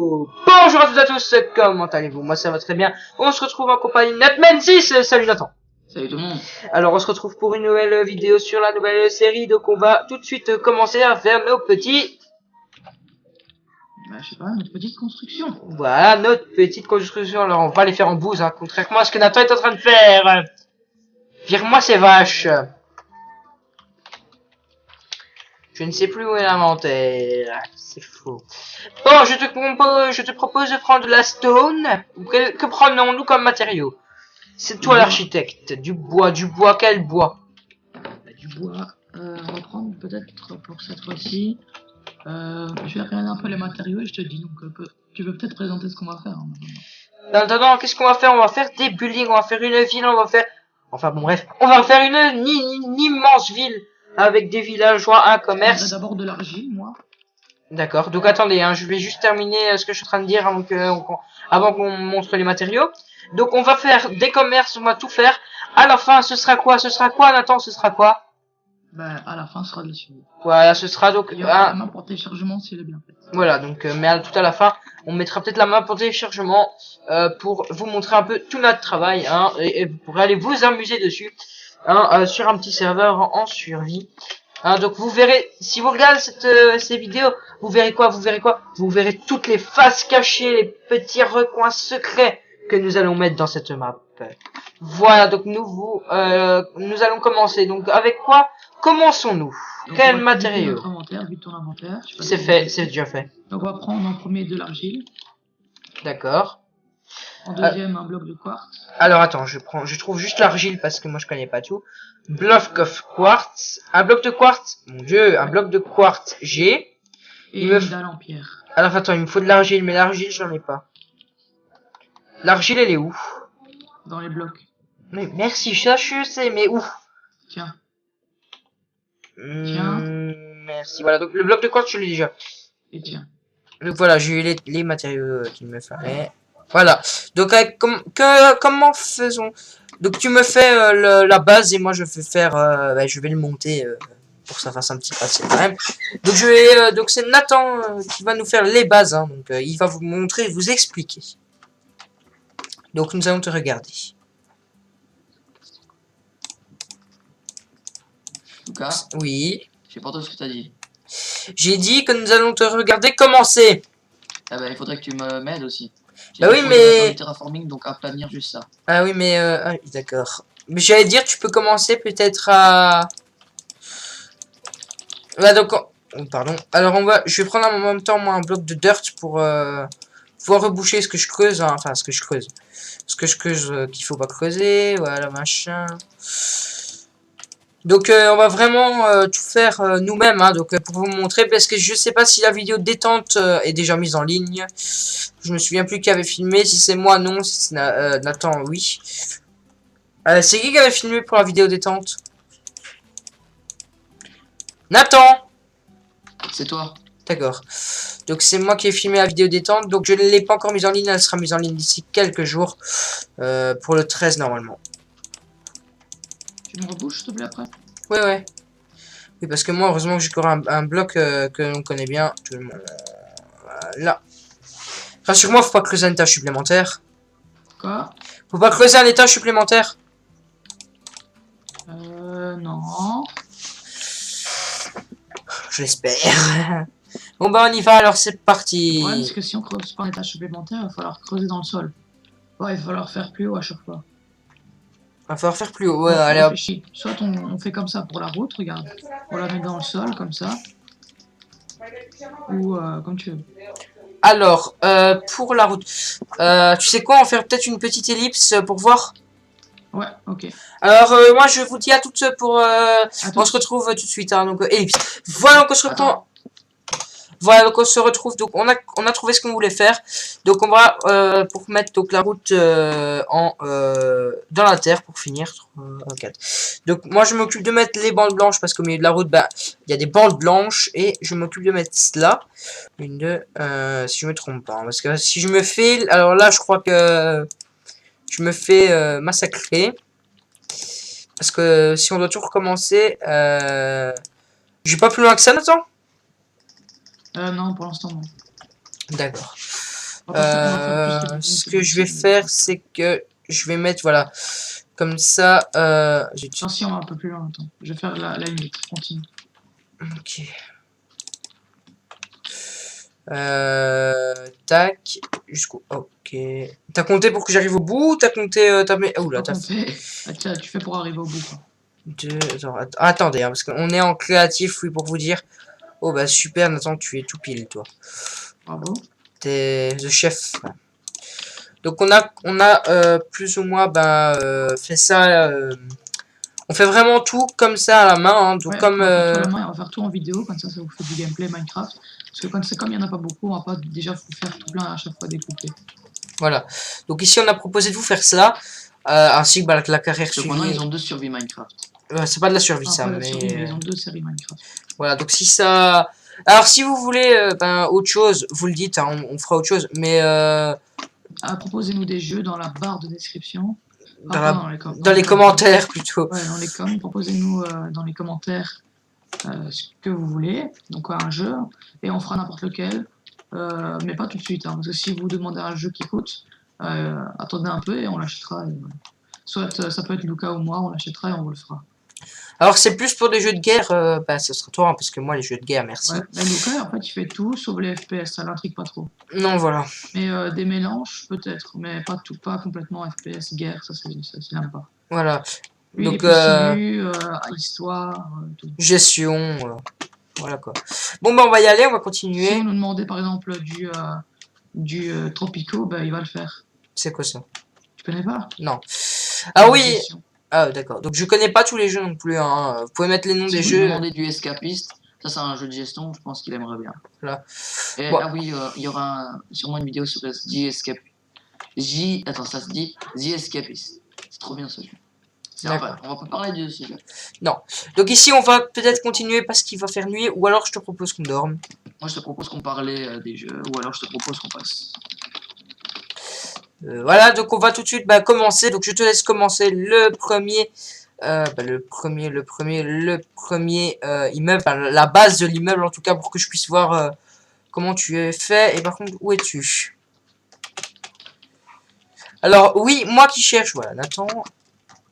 Bonjour à toutes et à tous, comment allez-vous? Moi ça va très bien. On se retrouve en compagnie de Natman6. Salut Nathan. Salut tout le monde. Alors on se retrouve pour une nouvelle vidéo sur la nouvelle série. Donc on va tout de suite commencer à faire nos petits... Je sais pas, notre petite construction. Voilà, notre petite construction. Alors on va les faire en bouse, hein, contrairement à ce que Nathan est en train de faire. Vire-moi ces vaches. Je ne sais plus où est l'inventaire. C'est faux. Bon, je te propose de prendre de la stone. Que prenons-nous comme matériau? C'est toi l'architecte. Du bois, quel bois? Du bois. On va prendre peut-être pour cette fois-ci. Je vais regarder un peu les matériaux et je te dis. Donc, tu veux peut-être présenter ce qu'on va faire. Hein, non, qu'est-ce qu'on va faire? On va faire des buildings, on va faire une ville, on va faire... Enfin bon bref, on va faire une immense ville avec des villageois, un commerce. D'abord de l'argile, moi. D'accord, donc attendez, hein, je vais juste terminer ce que je suis en train de dire avant qu'on montre les matériaux. Donc on va faire des commerces, on va tout faire. À la fin, ce sera quoi? Nathan, ce sera quoi? À la fin, ce sera dessus. Voilà, ce sera donc... Il y aura la main pour téléchargement si elle est bien faite. Voilà, donc, mais tout à la fin, on mettra peut-être la main pour téléchargement pour vous montrer un peu tout notre travail, hein, et vous pourrez aller vous amuser dessus, hein, sur un petit serveur en survie. Hein, donc vous verrez, si vous regardez ces vidéos, vous verrez quoi? Vous verrez toutes les faces cachées, les petits recoins secrets que nous allons mettre dans cette map. Voilà, donc nous allons commencer. Donc avec quoi commençons-nous? Quel matériau? Vite ton inventaire. C'est fait, c'est déjà fait. Donc on va prendre en premier de l'argile. D'accord. En deuxième, un bloc de quartz. Alors attends, je trouve juste l'argile parce que moi je connais pas tout. Bloc of quartz. Un bloc de quartz. Mon dieu, un bloc de quartz. J'ai. Et une dalle en pierre. Alors attends, il me faut de l'argile, mais l'argile j'en ai pas. L'argile elle est où? Dans les blocs. Mais merci, je sais, mais où? Tiens. Merci. Voilà, donc le bloc de quartz je l'ai déjà. Et tiens. Donc voilà, j'ai eu les matériaux qu'il me fallait. Voilà. Donc comment faisons? Donc tu me fais la base et moi je vais faire je vais le monter pour que ça fasse un petit passé quand même. Donc donc c'est Nathan qui va nous faire les bases, hein. Donc il va vous montrer, vous expliquer. Donc nous allons te regarder. Lucas, oui. Je sais pas trop ce que t'as dit. J'ai dit que nous allons te regarder commencer. Ah bah il faudrait que tu m'aides aussi. Bah oui mais... terraforming, donc aplanir juste ça. Ah oui mais... ah, d'accord. Mais j'allais dire tu peux commencer peut-être à... Bah donc... Oh, pardon. Alors je vais prendre en même temps moi un bloc de dirt pour pouvoir reboucher ce que je creuse. Hein. Enfin ce que je creuse. Ce que je creuse qu'il faut pas creuser. Voilà machin. Donc on va vraiment tout faire nous-mêmes, hein, donc pour vous montrer, parce que je sais pas si la vidéo détente est déjà mise en ligne. Je me souviens plus qui avait filmé, si c'est moi non, si c'est Nathan oui. C'est qui avait filmé pour la vidéo détente? Nathan! C'est toi. D'accord. Donc c'est moi qui ai filmé la vidéo détente, donc je ne l'ai pas encore mise en ligne, elle sera mise en ligne d'ici quelques jours, pour le 13 normalement. Tu me rebouches s'il te plaît après? Ouais. Oui, parce que moi, heureusement que j'ai encore un bloc que l'on connaît bien. Tout le monde. Voilà. Rassure-moi, faut pas creuser un étage supplémentaire. Quoi? Faut pas creuser un étage supplémentaire. Non. Je l'espère. Bon bah on y va, alors c'est parti. Ouais, parce que si on creuse pas un étage supplémentaire, il va falloir creuser dans le sol. Ouais, il va falloir faire plus haut à chaque fois. Il va falloir faire plus haut. Ouais, bon, allez hop. Soit on fait comme ça pour la route, regarde. On la met dans le sol, comme ça. Ou comme tu veux. Alors, pour la route. Tu sais quoi, on va faire peut-être une petite ellipse pour voir. Ouais, ok. Alors, moi je vous dis à toutes pour... on se retrouve tout de suite, hein, donc ellipse. Voilà, donc on se reprend... Voilà, donc on se retrouve, donc on a trouvé ce qu'on voulait faire. Donc on va, pour mettre donc la route dans la terre, pour finir. 4. Donc moi je m'occupe de mettre les bandes blanches, parce qu'au milieu de la route, bah, il y a des bandes blanches, et je m'occupe de mettre cela. Une, deux, si je me trompe pas, hein, parce que si je me fais, alors là je crois que je me fais massacrer. Parce que si on doit tout recommencer, j'ai pas plus loin que ça, Nathan? Non, pour l'instant, non. D'accord. Ce que je vais faire, c'est que je vais mettre, voilà, comme ça. Attention, on va un peu plus loin. Attends, je vais faire la limite. Continue. Ok. Tac. Jusqu'au. Ok. T'as compté pour que j'arrive au bout ou t'as compté. Oh là, Pas compté. Ah, tiens, tu fais pour arriver au bout, quoi. Attendez, hein, parce qu'on est en créatif, oui, pour vous dire. Oh bah super, Nathan, tu es tout pile, toi. Bravo. T'es le chef. Donc on a plus ou moins fait ça. On fait vraiment tout comme ça à la main. Hein, donc Ouais, comme on va faire tout à la main et on va faire tout en vidéo, comme ça vous fait du gameplay Minecraft. Parce que comme il n'y en a pas beaucoup, on va pas déjà vous faire tout plein à chaque fois découper. voilà. Donc ici on a proposé de vous faire cela, ainsi que bah, la carrière Donc suivie. maintenant ils ont 2 survies Minecraft. C'est pas de la survie Ah, ça, pas la mais survie, mais ils ont 2 séries Minecraft. voilà. Donc si ça, alors si vous voulez autre chose, vous le dites, hein, on fera autre chose. Mais Proposez-nous des jeux dans la barre de description. dans les commentaires plutôt. Ouais, dans les commentaires. Proposez-nous dans les commentaires ce que vous voulez. Donc un jeu, et on fera n'importe lequel. Mais pas tout de suite, hein, parce que si vous demandez un jeu qui coûte, attendez un peu et on l'achètera. Voilà. Soit ça peut être Lucas ou moi, on l'achètera et on vous le fera. Alors c'est plus pour des jeux de guerre, ce sera toi, hein, parce que moi les jeux de guerre, merci. Ouais, mais Lucas, en fait, il fait tout sauf les FPS, ça l'intrigue pas trop. Non, voilà. Mais des mélanges, peut-être, mais pas tout, pas complètement FPS, guerre, ça, il n'aime pas. Voilà. Lui, Donc il est plus simu, histoire, tout. gestion, voilà quoi. Bon bah on va y aller, on va continuer. Si vous nous demandez par exemple du Tropico, bah, il va le faire. C'est quoi ça? Tu connais pas? Non. Ah oui. Gestion. Ah d'accord. Donc je connais pas tous les jeux non plus. Hein. Vous pouvez mettre les noms des Si vous jeux. demandez du escapiste, ça c'est un jeu de gestion, je pense qu'il aimerait bien. Voilà. Et, Bon. ah oui, il y aura sûrement une vidéo sur The Escape. Attends, ça se dit The Escapist. C'est trop bien ce jeu. D'accord. On va pas parler de ce jeu. Non. Donc ici on va peut-être continuer parce qu'il va faire nuit, ou alors je te propose qu'on dorme. Moi je te propose qu'on parlait des jeux, ou alors je te propose qu'on passe. Voilà, donc on va tout de suite commencer. Donc je te laisse commencer le premier. Le premier immeuble, la base de l'immeuble en tout cas, pour que je puisse voir comment tu es fait. Et par contre, où es-tu? Alors oui, moi qui cherche, voilà, Nathan,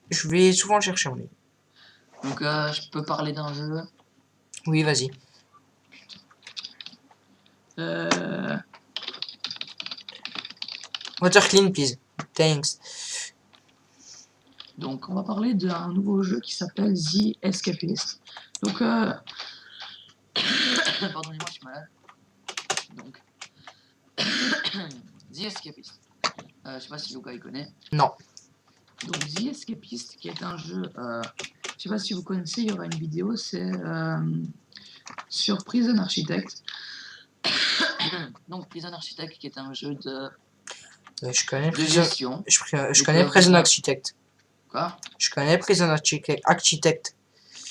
je vais souvent le chercher en ligne. Donc je peux parler d'un jeu. Oui, vas-y. Water clean, please. Thanks. Donc on va parler d'un nouveau jeu qui s'appelle The Escapist. Donc Pardonnez-moi, je suis malade. Donc The Escapist. Je sais pas si Luca il connaît. Non. Donc The Escapist, qui est un jeu, je sais pas si vous connaissez, il y aura une vidéo, c'est sur Prison Architect. Donc Prison Architect, qui est un jeu de Je connais gestion. Je connais Prison Architect. Quoi? Je connais Prison Architect.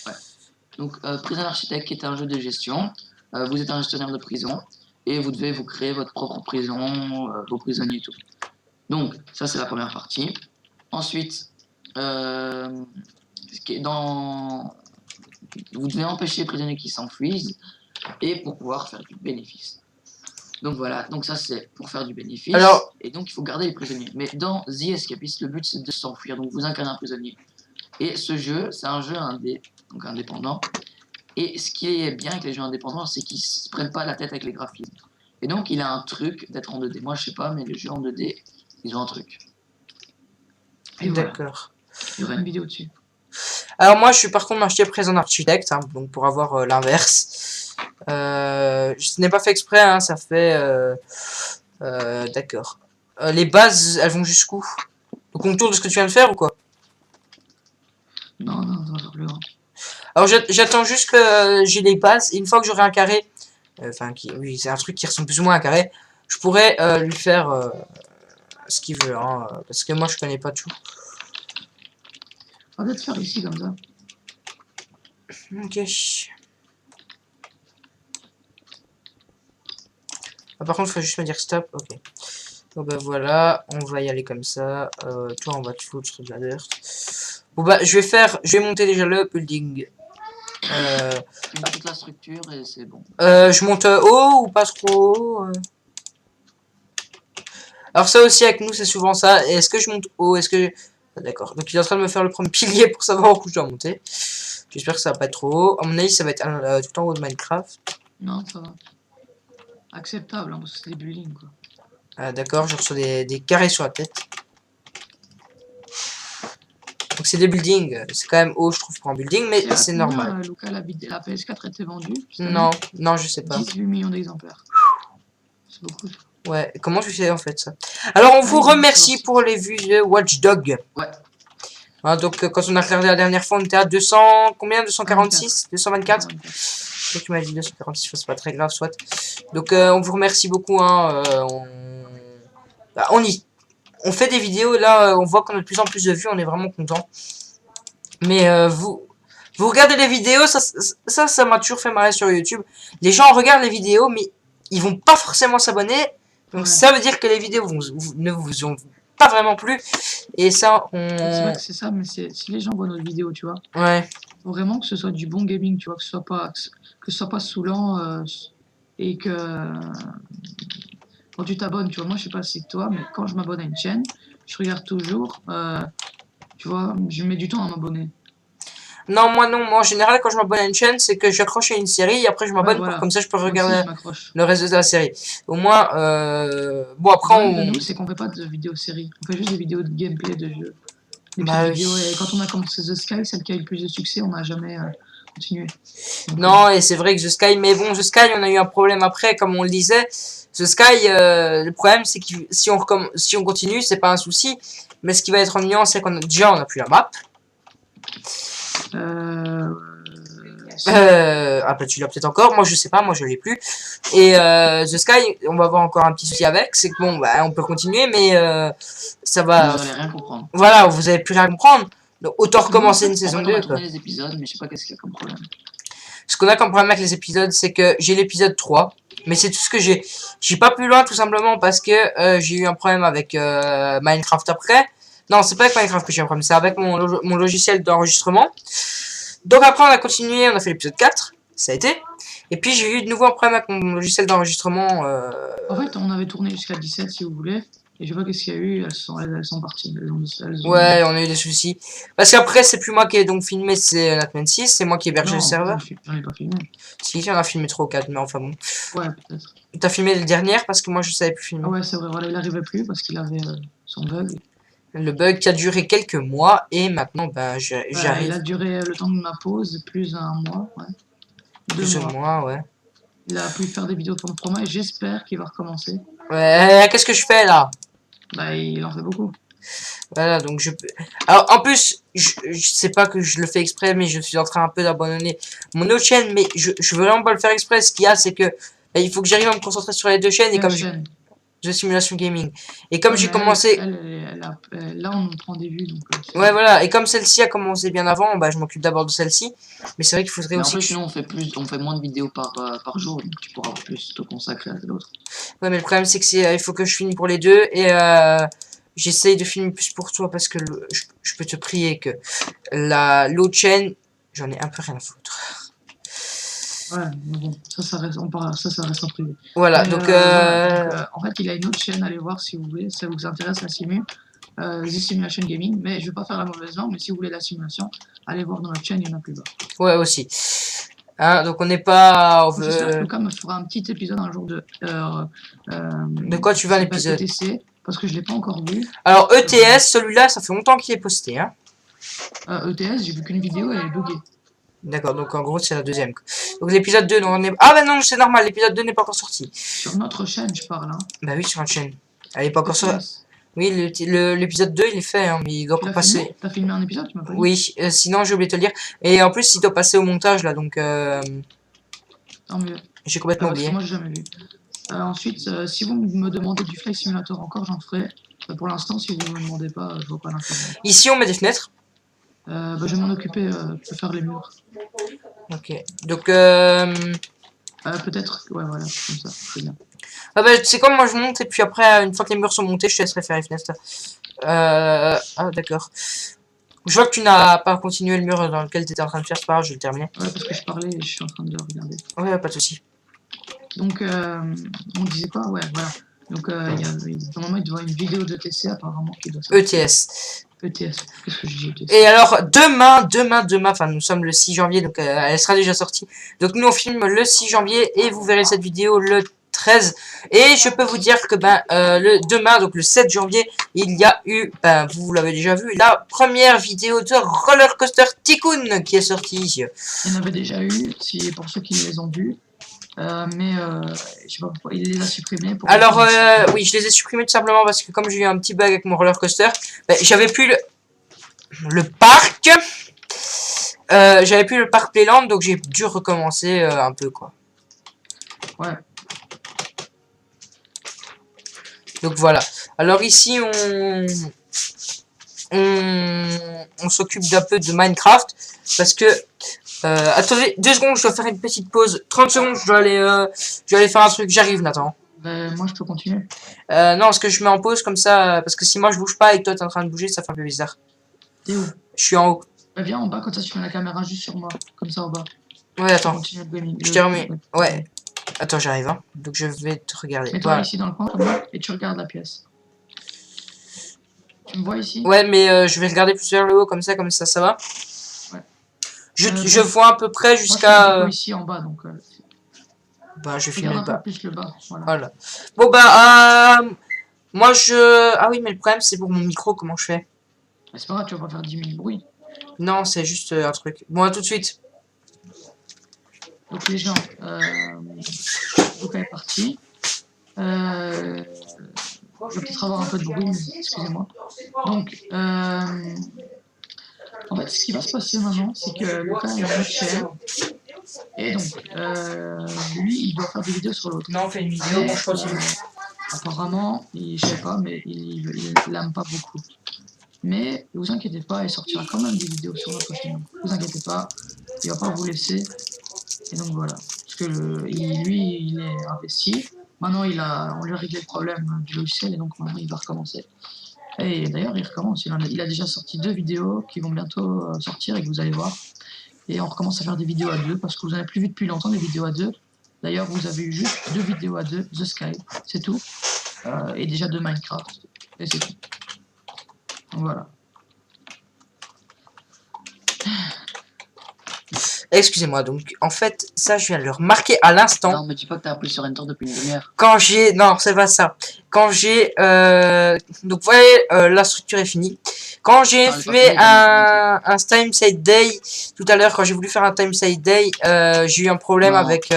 Ouais. Donc Prison Architect, qui est un jeu de gestion. Vous êtes un gestionnaire de prison et vous devez vous créer votre propre prison, vos prisonniers et tout. Donc ça c'est la première partie. Ensuite, vous devez empêcher les prisonniers qui s'enfuisent et pour pouvoir faire du bénéfice. Donc voilà, donc ça c'est pour faire du bénéfice. Alors, et donc il faut garder les prisonniers. Mais dans The Escapist, le but c'est de s'enfuir. Donc vous incarnez un prisonnier. Et ce jeu, c'est un jeu donc indépendant. Et ce qui est bien avec les jeux indépendants, c'est qu'ils se prennent pas la tête avec les graphismes. Et donc il a un truc d'être en 2D. Moi je sais pas, mais les jeux en 2D, ils ont un truc. d'accord. Voilà. Il y aura une vidéo dessus. Alors moi, je suis par contre acheté Prison Architect, hein, donc pour avoir l'inverse. Ce n'est pas fait exprès, hein, ça fait... d'accord. Les bases, elles vont jusqu'où? Au contour de ce que tu viens de faire ou quoi? Non, ça va faire plus grand. Alors j'attends juste que j'ai les bases, et une fois que j'aurai un carré, oui, c'est un truc qui ressemble plus ou moins à un carré, je pourrais lui faire ce qu'il veut, hein, parce que moi je connais pas tout. On va peut-être faire ici comme ça. Ok. Ah, par contre, il faut juste me dire stop. Ok. Bon bah voilà, on va y aller comme ça. Toi, on va te foutre de la dirt. Bon bah, je vais monter déjà le building. Tu mets toute la structure et c'est bon. Je monte haut ou pas trop haut Alors ça aussi avec nous c'est souvent ça. Est-ce que je monte haut? Est-ce que... Ah, d'accord. Donc il est en train de me faire le premier pilier pour savoir où je dois monter. J'espère que ça va pas être trop haut. À mon avis ça va être tout en haut de Minecraft. Non, ça va. Acceptable, hein, parce que c'est des buildings, quoi. Ah, d'accord, je reçois des carrés sur la tête. Donc c'est des buildings. C'est quand même haut je trouve pour un building, mais c'est normal. Luca, la PS4 a été vendue cette année Non, non je sais pas. 18 millions d'exemplaires. C'est beaucoup. Ouais, comment tu fais en fait ça? Alors on vous remercie pour les vues de Watch Dog. Ouais. Hein, donc quand on a regardé la dernière fois on était à 200... Combien? 246? 224? Donc tu m'as dit 246, c'est pas très grave soit. Donc on vous remercie beaucoup hein, on fait des vidéos là, on voit qu'on a de plus en plus de vues, on est vraiment content. Mais vous regardez les vidéos, ça m'a toujours fait marrer sur YouTube. Les gens regardent les vidéos mais ils vont pas forcément s'abonner. Donc ça veut dire que les vidéos ne vous ont pas vraiment plu. Et ça, C'est vrai que c'est ça, mais si les gens voient notre vidéo, tu vois. Ouais. Faut vraiment que ce soit du bon gaming, tu vois, que ce soit pas saoulant et que quand tu t'abonnes, tu vois, moi je sais pas si c'est toi, mais quand je m'abonne à une chaîne, je regarde toujours, tu vois, je mets du temps à m'abonner. Non, moi non. Moi, en général, quand je m'abonne à une chaîne, c'est que j'accroche à une série et après je m'abonne pour comme ça je peux regarder le reste de la série. Au moins, bon après nous, c'est qu'on fait pas de vidéos séries, on fait juste des vidéos de gameplay de jeux. Des bah, vidéos, et quand on a commencé The Sky, celle qui a eu le plus de succès, on n'a jamais continué. Donc, non, et c'est vrai que The Sky, mais bon, The Sky, on a eu un problème après, comme on le disait. The Sky, le problème, c'est que si on continue, c'est pas un souci. Mais ce qui va être ennuyant, c'est qu'on a plus la map. Ah bah tu l'as peut-être encore, moi je sais pas, moi je l'ai plus. Et The Sky, on va avoir encore un petit souci avec, c'est que bon bah on peut continuer mais ça va... Vous allez rien comprendre. Voilà, vous avez plus rien comprendre. Donc autant recommencer une saison 2 quoi. Les épisodes, mais je sais pas qu'est-ce qu'il y a comme problème. Ce qu'on a comme problème avec les épisodes, c'est que j'ai l'épisode 3, mais c'est tout ce que j'ai. J'ai pas plus loin tout simplement parce que j'ai eu un problème avec Minecraft après. Non, c'est pas avec Minecraft que j'ai un problème, c'est avec mon logiciel d'enregistrement. Donc après on a continué, on a fait l'épisode 4, ça a été. Et puis j'ai eu de nouveau un problème avec mon logiciel d'enregistrement. En fait, on avait tourné jusqu'à 17 si vous voulez. Et je vois qu'est-ce qu'il y a eu, elles sont parties. Ouais, on a eu des soucis. Parce qu'après, c'est plus moi qui ai donc filmé, c'est Natman6, c'est moi qui ai hébergé le serveur. J'en ai pas filmé. Si, on a filmé 3 ou 4, mais enfin bon. Ouais, peut-être. T'as filmé les dernières parce que moi je savais plus filmer. Ah ouais, c'est vrai, voilà, il arrivait plus parce qu'il avait son bug. Le bug qui a duré quelques mois et maintenant, bah, j'arrive. Il a duré le temps de ma pause, plus un mois, ouais. Plus ou moins, ouais. Il a pu faire des vidéos pendant 3 mois et j'espère qu'il va recommencer. Ouais, qu'est-ce que je fais là? Bah, il en fait beaucoup. Voilà, donc je peux... Alors, en plus, je sais pas que je le fais exprès, mais je suis en train un peu d'abandonner mon autre chaîne, mais je veux vraiment pas le faire exprès. Ce qu'il y a, c'est que bah, il faut que j'arrive à me concentrer sur les deux chaînes et comme de Simulation Gaming. Et comme j'ai commencé... là, on prend des vues, donc... ouais, voilà. Et comme celle-ci a commencé bien avant, bah, je m'occupe d'abord de celle-ci. Mais c'est vrai qu'il faudrait aussi... En plus, nous, on fait moins de vidéos par jour, donc tu pourras plus te consacrer à l'autre. Ouais, mais le problème, c'est que il faut que je filme pour les deux. Et j'essaye de filmer plus pour toi parce que je peux te prier que l'autre chaîne, j'en ai un peu rien à foutre. Ouais, mais bon, ça reste en privé. Voilà, mais, donc, en fait, il a une autre chaîne, allez voir si vous voulez, si ça vous intéresse la simu, The Simulation Gaming, mais je vais pas faire la mauvaise langue, mais si vous voulez la simulation, allez voir dans notre chaîne, il y en a plus bas. Ouais, aussi. Hein, donc on n'est pas... J'espère que Lucas me fera un petit épisode un jour de... de quoi tu veux un épisode? ETC, parce que je l'ai pas encore vu. Alors ETS, celui-là, ça fait longtemps qu'il est posté, hein. ETS, j'ai vu qu'une vidéo, elle est buggée. D'accord, donc en gros c'est la deuxième. Donc l'épisode 2, non, on est... Ah bah non, c'est normal, l'épisode 2 n'est pas encore sorti. Sur notre chaîne, je parle, hein. Bah oui, sur notre chaîne. Elle est pas encore sortie. Oui, l'épisode 2, il est fait, hein, mais il doit pas passer... T'as filmé un épisode, tu m'as pas dit? Oui, sinon j'ai oublié de te le dire. Et en plus, il doit passer au montage, là, donc... Tant mieux. J'ai complètement oublié. Moi, j'ai jamais vu. Ensuite, si vous me demandez du Flight Simulator encore, j'en ferai. Pour l'instant, si vous me demandez pas, je vois pas l'intérêt. Ici, on met des fenêtres. Je vais m'en occuper, je peux faire les murs. Ok, donc peut-être, ouais, voilà, comme ça, c'est bien. Ah bah, c'est comme moi je monte et puis après, une fois que les murs sont montés, je te laisserai faire les fenêtres. Ah, d'accord. Je vois que tu n'as pas continué le mur dans lequel tu étais en train de faire, c'est pas grave, je vais le terminer. Ouais, parce que je parlais et je suis en train de regarder. Ouais, pas de soucis. Donc, on disait quoi? Ouais, voilà. Donc, normalement, il doit y avoir une vidéo de TC apparemment qui doit sortir. ETS. ETS. Qu'est-ce que j'ai dit ETS? Et alors, demain, enfin, nous sommes le 6 janvier, donc elle sera déjà sortie. Donc, nous, on filme le 6 janvier et vous verrez cette vidéo le 13. Et je peux vous dire que, demain, donc le 7 janvier, il y a eu, vous l'avez déjà vu, la première vidéo de Roller Coaster Tycoon qui est sortie. Il y en avait déjà eu, pour ceux qui les ont vus. Mais je sais pas pourquoi il les a supprimés. Alors, oui, je les ai supprimés tout simplement parce que comme j'ai eu un petit bug avec mon roller coaster, j'avais plus le parc. J'avais plus le parc Playland, donc j'ai dû recommencer un peu, quoi. Ouais. Donc voilà. Alors ici, on s'occupe d'un peu de Minecraft parce que attendez 2 secondes, je dois faire une petite pause. 30 secondes, je dois aller faire un truc. J'arrive, Nathan. Moi, je peux continuer. Non, parce que je mets en pause comme ça, parce que si moi je bouge pas et que toi t'es en train de bouger, ça fait un peu bizarre. T'es où? Je suis en haut. Viens en bas, comme ça tu mets la caméra juste sur moi, comme ça en bas. Ouais, attends. Continue le gaming. Je t'ai remis. Ouais. Attends, j'arrive, hein. Donc je vais te regarder. Mets-toi Voilà. ici dans le coin, comme ça, et tu regardes la pièce. Tu me vois ici? Ouais, mais je vais regarder plus vers le haut, comme ça va. Ouais. Je vois à peu près jusqu'à... Moi, ici en bas, donc... Bah, je filme le regarde un bas. peu plus le bas, voilà. Voilà. Bon, moi, Ah oui, mais le problème, c'est pour mon micro, comment je fais? C'est pas grave, tu vas pas faire 10 000 bruits. Non, c'est juste un truc. Bon, à tout de suite. Donc les gens, donc elle est partie. Je vais peut-être avoir un peu de bruit, mais excusez-moi. Donc, en fait, ce qui va se passer maintenant, c'est que Lucas est en chair. Et donc, lui, il doit faire des vidéos sur l'autre. Non, on fait une vidéo, bon, je continue. Apparemment, je sais pas, mais il l'aime pas beaucoup. Mais ne vous inquiétez pas, il sortira quand même des vidéos sur notre chaîne. Donc, ne vous inquiétez pas, il va pas vous laisser. Et donc voilà. Parce que lui, il est investi. Maintenant, on lui a réglé le problème du logiciel et donc maintenant, il va recommencer. Et d'ailleurs, il recommence. Il a déjà sorti 2 vidéos qui vont bientôt sortir et que vous allez voir. Et on recommence à faire des vidéos à 2 parce que vous n'avez plus vu depuis longtemps des vidéos à 2. D'ailleurs, vous avez eu juste 2 vidéos à 2, The Sky, c'est tout. Et déjà 2 Minecraft. Et c'est tout. Donc voilà. Excusez-moi, donc, en fait, ça, je viens de le remarquer à l'instant. Non, mais dis pas que t'as appuyé sur Enter depuis une demi-heure. Quand j'ai... Non, c'est pas ça. Quand j'ai... Donc, vous voyez, la structure est finie. Quand j'ai fait un time side day, tout à l'heure, quand j'ai voulu faire un time side day, j'ai eu un problème avec...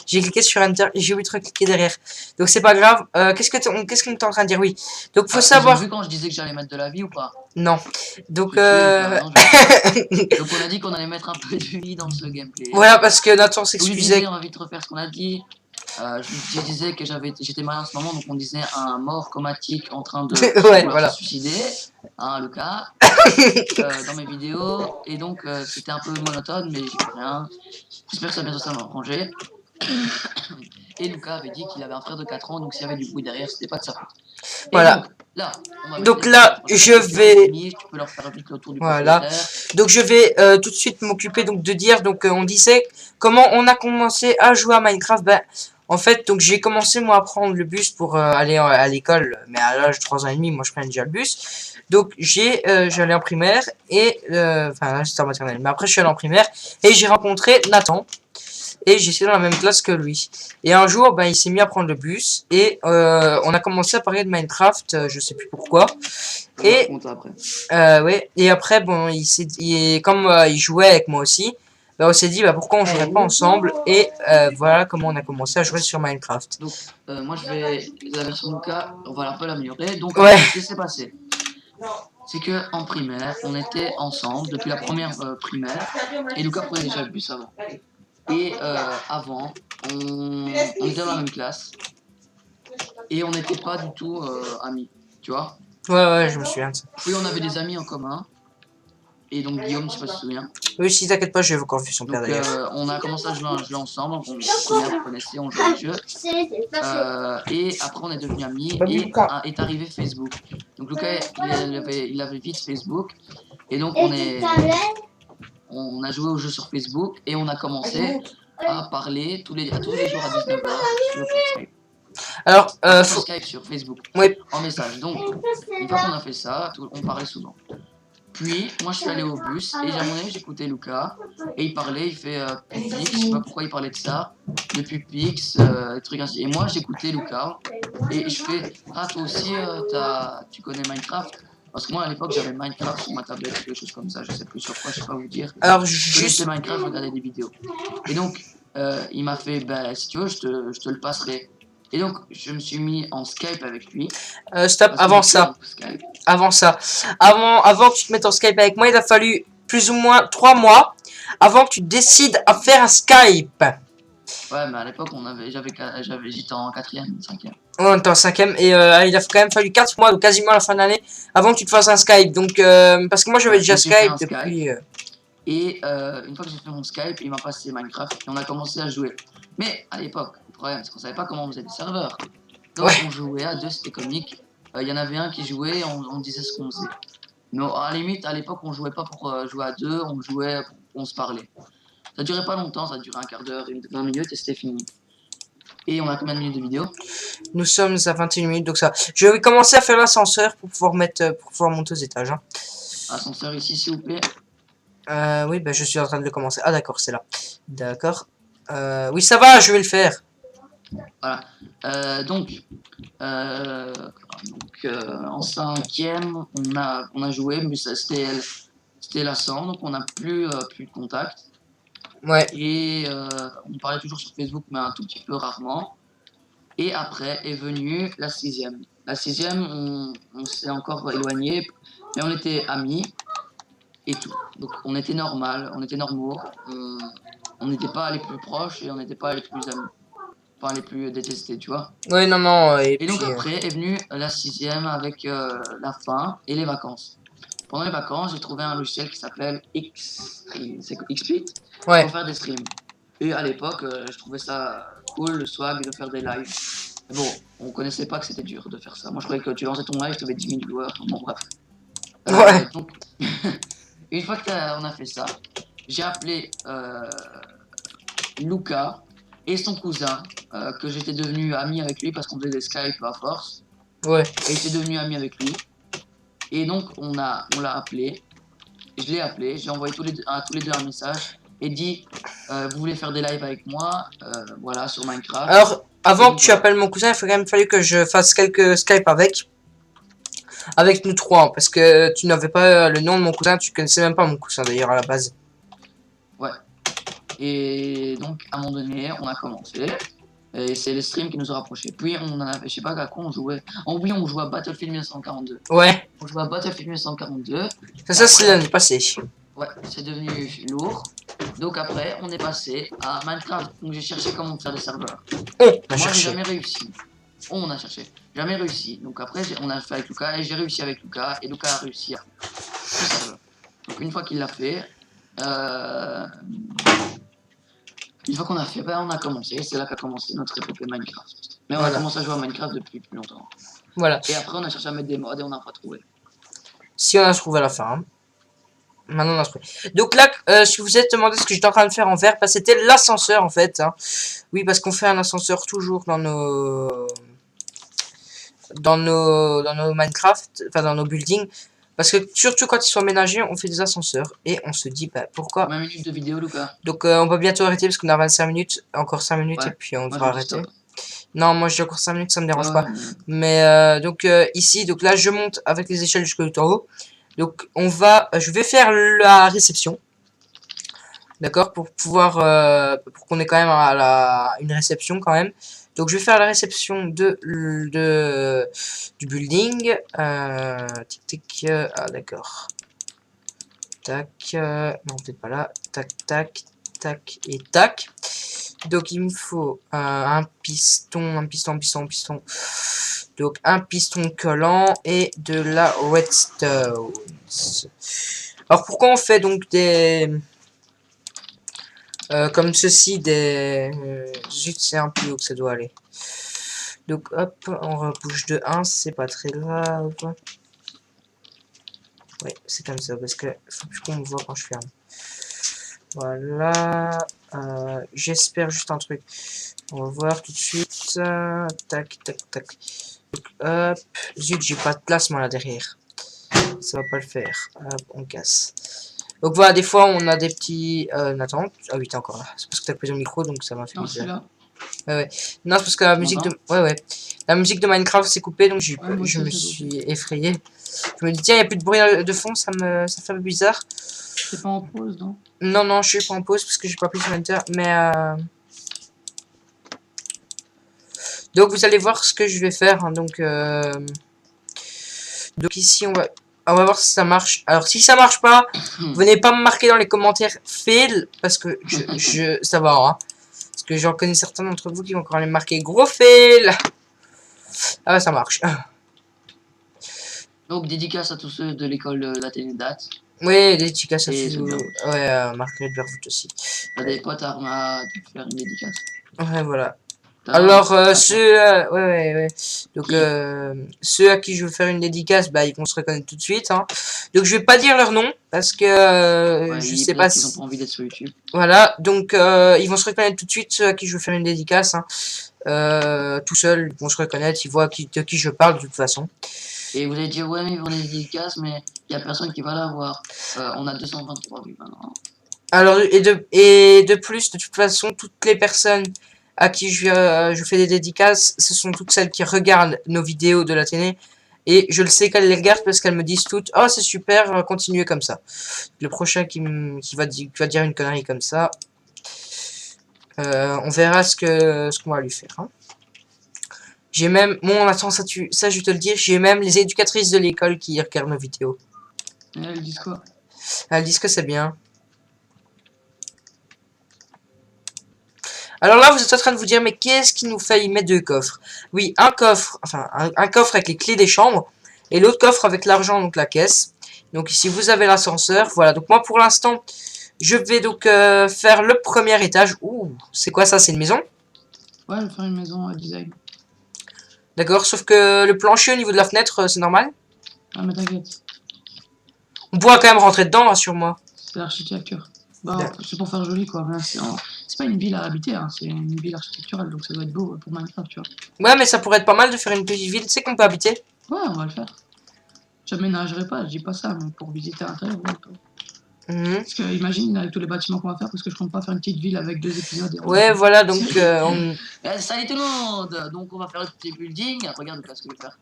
j'ai cliqué sur Enter et j'ai oublié de recliquer derrière. Donc, c'est pas grave. Qu'est-ce qu'on est en train de dire? Oui. Donc, faut savoir... Vous avez vu quand je disais que j'allais mettre de la vie ou pas? Non. Donc, Donc, on a dit qu'on allait mettre un peu de vie dans ce gameplay. Voilà, parce que Nathan s'excusait. On va vite refaire ce qu'on a dit. Je disais que j'étais malade en ce moment, donc on disait un mort comatique en train de Ouais, voilà. se suicider, hein, Lucas, dans mes vidéos, et donc c'était un peu monotone, mais j'y peux rien. J'espère que ça va bientôt m'arranger. Et Lucas avait dit qu'il avait un frère de 4 ans, donc s'il y avait du bruit derrière, c'était pas de sa faute. Et voilà. Donc là, je vais... Tu peux leur faire vite le tour du voilà. Donc je vais tout de suite m'occuper donc de dire, donc on disait comment on a commencé à jouer à Minecraft. En fait, donc j'ai commencé moi à prendre le bus pour aller à l'école, mais à l'âge de 3 ans et demi, moi je prenais déjà le bus. Donc j'allais en primaire et enfin là c'était en maternelle, mais après je suis allé en primaire et j'ai rencontré Nathan. Et j'étais dans la même classe que lui. Et un jour, il s'est mis à prendre le bus. Et on a commencé à parler de Minecraft, je sais plus pourquoi. Et ouais. Et après, bon, comme il jouait avec moi aussi, on s'est dit pourquoi on jouerait pas ensemble. Et voilà comment on a commencé à jouer sur Minecraft. Donc moi je vais la version de Lucas, on va un peu l'améliorer. Donc ouais. Ce qui s'est passé, c'est que en primaire, on était ensemble depuis la première primaire. Et Lucas prenait déjà le bus avant. Et avant, on était dans la même classe et on n'était pas du tout amis, tu vois. Ouais, je me souviens de ça. Oui, on avait des amis en commun. Et donc Guillaume, je sais pas si tu te souviens. Oui, si t'inquiète pas, je vais vous confier son père d'ailleurs. On a commencé à jouer ensemble, on connaissait, on jouait au jeu. Et après on est devenus amis et est arrivé Facebook. Donc Lucas, il avait vite Facebook. Et donc on a joué au jeu sur Facebook et on a commencé à parler tous les jours à 19h sur Facebook. Alors, Sur Skype, sur Facebook, Oui. en message. Donc, une fois qu'on a fait ça, on parlait souvent. Puis, moi, je suis allé au bus et à mon avis, j'écoutais Lucas et il parlait, il fait Pupix, je sais pas pourquoi il parlait de ça, de Pupix, des trucs ainsi. Et moi, j'écoutais Lucas et je fais ah, toi aussi, tu connais Minecraft? Parce que moi, à l'époque, j'avais Minecraft sur ma tablette, quelque chose comme ça, je sais plus sur quoi, je sais pas vous dire. alors Je connaissais juste... Minecraft, je regardais des vidéos. Et donc, il m'a fait, bah, si tu veux, je te le passerai. Et donc, je me suis mis en Skype avec lui. stop, Parce que avant j'ai ça. plus Skype. Avant ça. Avant que tu te mettes en Skype avec moi, il a fallu plus ou moins 3 mois avant que tu décides à faire un Skype. Ouais, mais à l'époque, j'étais en 4ème, 5ème. Ouais, t'es en 5ème et il a quand même fallu 4 mois, donc quasiment à la fin de l'année, avant que tu te fasses un Skype. Donc, parce que moi j'avais Ouais, déjà donc j'ai fait un Skype depuis. Et une fois que j'ai fait mon Skype, il m'a passé Minecraft et on a commencé à jouer. Mais à l'époque, le problème, c'est qu'on savait pas comment on faisait des serveurs. Donc Ouais. on jouait à deux, c'était comique. Il y en avait un qui jouait, on disait ce qu'on faisait. Mais à la limite, à l'époque, on jouait pas pour jouer à deux, on jouait pour qu'on se parlait. Ça durait pas longtemps, ça durait un quart d'heure, 20 minutes et c'était fini. Et on a combien de minutes de vidéo? Nous sommes à 21 minutes, donc ça. Je vais commencer à faire l'ascenseur pour pouvoir pour pouvoir monter aux étages. Hein. Ascenseur ici, s'il vous plaît. Oui, bah, je suis en train de le commencer. Ah d'accord, c'est là. D'accord. Oui, ça va, je vais le faire. Voilà. En 5ème, on a joué, mais c'était lassant, donc on n'a plus de contact. Ouais. Et on parlait toujours sur Facebook, mais un tout petit peu rarement. Et après est venue la 6ème. La 6ème, on s'est encore éloigné, mais on était amis et tout. Donc on était normal, on était normaux. On n'était pas les plus proches et on n'était pas les plus amis. Enfin, les plus détestés, tu vois. Ouais, non, non, et Et donc puis... après est venue la 6ème avec la fin et les vacances. Pendant les vacances, j'ai trouvé un logiciel qui s'appelle Xstream. C'est Xsplit Ouais. pour faire des streams. Et à l'époque, je trouvais ça cool, le swag de faire des lives. Mais bon, on connaissait pas que c'était dur de faire ça. Moi, je croyais que tu lançais ton live, tu avais 10 000 viewers. Bon, bref. Ouais. Donc, une fois qu'on a fait ça, j'ai appelé Lucas et son cousin, que j'étais devenu ami avec lui parce qu'on faisait des Skype à force. Ouais. Et j'étais devenu ami avec lui. Et donc, on l'a appelé. Je l'ai appelé, j'ai envoyé à tous les deux un message et dit vous voulez faire des lives avec moi, voilà, sur Minecraft. Alors, avant que tu voilà. appelles mon cousin, il faut quand même fallu que je fasse quelques Skype avec nous trois, hein, parce que tu n'avais pas le nom de mon cousin, tu connaissais même pas mon cousin d'ailleurs à la base. Ouais. Et donc, à un moment donné, on a commencé. Et c'est les streams qui nous ont rapprochés. Puis, on en avait, je sais pas à quoi on jouait. Oh oui, on jouait à Battlefield 1942. Ouais, On jouait à Battlefield 1942. ça c'est l'année passée. Ouais, c'est devenu lourd. Donc après, on est passé à Minecraft. Donc j'ai cherché comment faire des serveurs. On a Moi, j'ai cherché. jamais réussi. On a cherché. Jamais réussi. Donc après, on a fait avec Lucas et j'ai réussi avec Lucas. Et Lucas a réussi à faire le serveur. Donc une fois qu'il l'a fait, une fois qu'on a fait, ben, on a commencé. C'est là qu'a commencé notre épopée Minecraft. Mais on a commencé à jouer à Minecraft depuis plus longtemps. Voilà. Et après, on a cherché à mettre des mods et on n'a pas trouvé. Si on a trouvé à la fin. Hein. Maintenant on a trouvé. Donc là, si vous êtes demandé ce que j'étais en train de faire en vert, bah, c'était l'ascenseur en fait. Hein. Oui, parce qu'on fait un ascenseur toujours dans nos Minecraft, enfin dans nos buildings. Parce que surtout quand ils sont aménagés, on fait des ascenseurs. Et on se dit, bah pourquoi. Combien de minutes de vidéo, Lucas? Donc on va bientôt arrêter parce qu'on a 25 minutes. Encore 5 minutes Ouais. et puis on Moi, devra arrêter. Non, moi j'ai encore 5 minutes, ça me dérange pas. Mais donc ici, donc là je monte avec les échelles jusqu'au tout en haut. Donc je vais faire la réception. D'accord, pour pouvoir, pour qu'on ait quand même une réception quand même. Donc je vais faire la réception du building. Tic tic, ah d'accord. Tac, non peut-être pas là. Tac tac, tac et tac. Donc il me faut un piston. Donc un piston collant et de la redstone. Alors pourquoi on fait donc des... comme ceci, zut, c'est un plus haut que ça doit aller. Donc hop, on rebouge de 1, c'est pas très grave. Ouais, c'est comme ça, parce que faut plus qu'on me voit quand je ferme. Voilà. J'espère juste un truc. On va voir tout de suite. Tac, tac, tac. Donc, hop. Zut, j'ai pas de place moi là derrière. Ça va pas le faire. Hop, on casse. Donc voilà, des fois on a des petits... Nathan. Ah oui, t'es encore là. C'est parce que t'as posé le micro, donc ça m'a fait Non, je suis bizarre. là. Ouais. Non, c'est parce que la musique de... Ouais. La musique de Minecraft s'est coupée, donc Ouais, moi je aussi, me c'est suis effrayé. Je me dis, tiens, il n'y a plus de bruit de fond, ça fait un peu bizarre. C'est pas en pause, non? Non, non, je suis pas en pause parce que j'ai pas appuyé sur Enter, mais... Donc vous allez voir ce que je vais faire, hein, donc ici on va voir si ça marche. Alors si ça marche pas, venez pas me marquer dans les commentaires fail, parce que ça va, hein. Parce que j'en connais certains d'entre vous qui vont encore aller marquer gros fail. Ah bah ça marche. Donc, dédicace à tous ceux de l'école de la Date. Oui, des dédicaces à Et tous. c'est bien. Ouais, Marc-Edouard Vervout aussi. T'as des potes à faire une dédicace. Ouais, voilà. T'as Alors, un- ceux... ouais. Donc, Qui ceux à qui je veux faire une dédicace, bah, ils vont se reconnaître tout de suite, hein. Donc, je vais pas dire leur nom, parce que Ouais, je ils- sais peut-être pas qu'ils si... ont pas envie d'être sur YouTube. Voilà, donc, ils vont se reconnaître tout de suite, ceux à qui je veux faire une dédicace, hein. Tout seuls, ils vont se reconnaître, ils voient de qui je parle, de toute façon. Et vous allez dire, ouais, mais ils vont des dédicaces, mais il y a personne qui va la voir. On a 223 vues maintenant. Alors, et de plus, de toute façon, toutes les personnes à qui je fais des dédicaces, ce sont toutes celles qui regardent nos vidéos de la télé. Et je le sais qu'elles les regardent parce qu'elles me disent toutes, oh c'est super, continuez comme ça. Le prochain qui va dire une connerie comme ça, on verra ce qu'on va lui faire, hein. J'ai même, bon attends, ça je vais te le dire, j'ai même les éducatrices de l'école qui regardent nos vidéos. Et elles disent quoi? Elles disent que c'est bien. Alors là, vous êtes en train de vous dire, mais qu'est-ce qui nous fait y mettre deux coffres? Oui, un coffre, enfin, un coffre avec les clés des chambres, et l'autre coffre avec l'argent, donc la caisse. Donc ici, vous avez l'ascenseur, voilà. Donc moi, pour l'instant, je vais donc faire le premier étage. Ouh, c'est quoi ça? C'est une maison? Ouais, je vais faire une maison à design. D'accord, sauf que le plancher au niveau de la fenêtre, c'est normal. Ah, mais t'inquiète, On pourra quand même rentrer dedans, rassure-moi. c'est l'architecture. Bah, D'accord. c'est pour faire joli, quoi. Mais c'est pas une ville à habiter, hein. C'est une ville architecturale, donc ça doit être beau pour Minecraft, tu vois. Ouais, mais ça pourrait être pas mal de faire une petite ville, tu sais qu'on peut habiter. Ouais, on va le faire. J'aménagerai pas, je dis pas ça, mais pour visiter à l'intérieur, ouais, quoi. Mhm. Parce que imagine avec tous les bâtiments qu'on va faire, parce que je compte pas faire une petite ville avec 2 épisodes. Et Ouais, voilà, donc Salut tout le monde. Donc, on va faire le petit building. Regarde ce que je vais faire.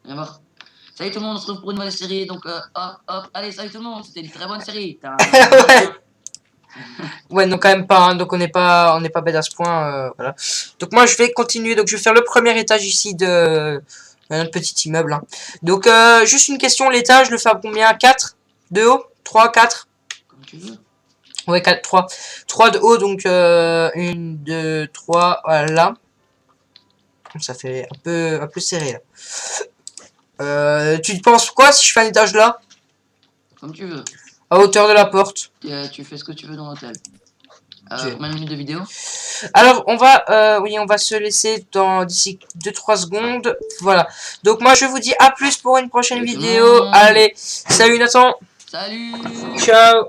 Viens voir. Salut tout le monde, on se retrouve pour une nouvelle série. Donc, hop. Allez, salut tout le monde. C'était une très bonne série. Ouais. Ouais, non, quand même pas, hein. Donc on n'est pas bête à ce point, voilà. Donc moi je vais continuer, donc je vais faire le premier étage ici de notre petit immeuble, hein. Donc juste une question, l'étage, je le fais à combien? 4 de haut? 3, 4? Comme tu veux. Ouais, 4, 3. 3 de haut, donc 1, 2, 3, voilà. Ça fait un peu serré là. Tu penses quoi si je fais un étage là? Comme tu veux. À hauteur de la porte? Tu fais ce que tu veux dans l'hôtel. Ok. Combien de minutes de vidéo? Alors, oui, on va se laisser d'ici 2-3 secondes. Voilà. Donc, moi, je vous dis à plus pour une prochaine Salut tout le vidéo. monde. Allez, salut Nathan. Salut. Ciao.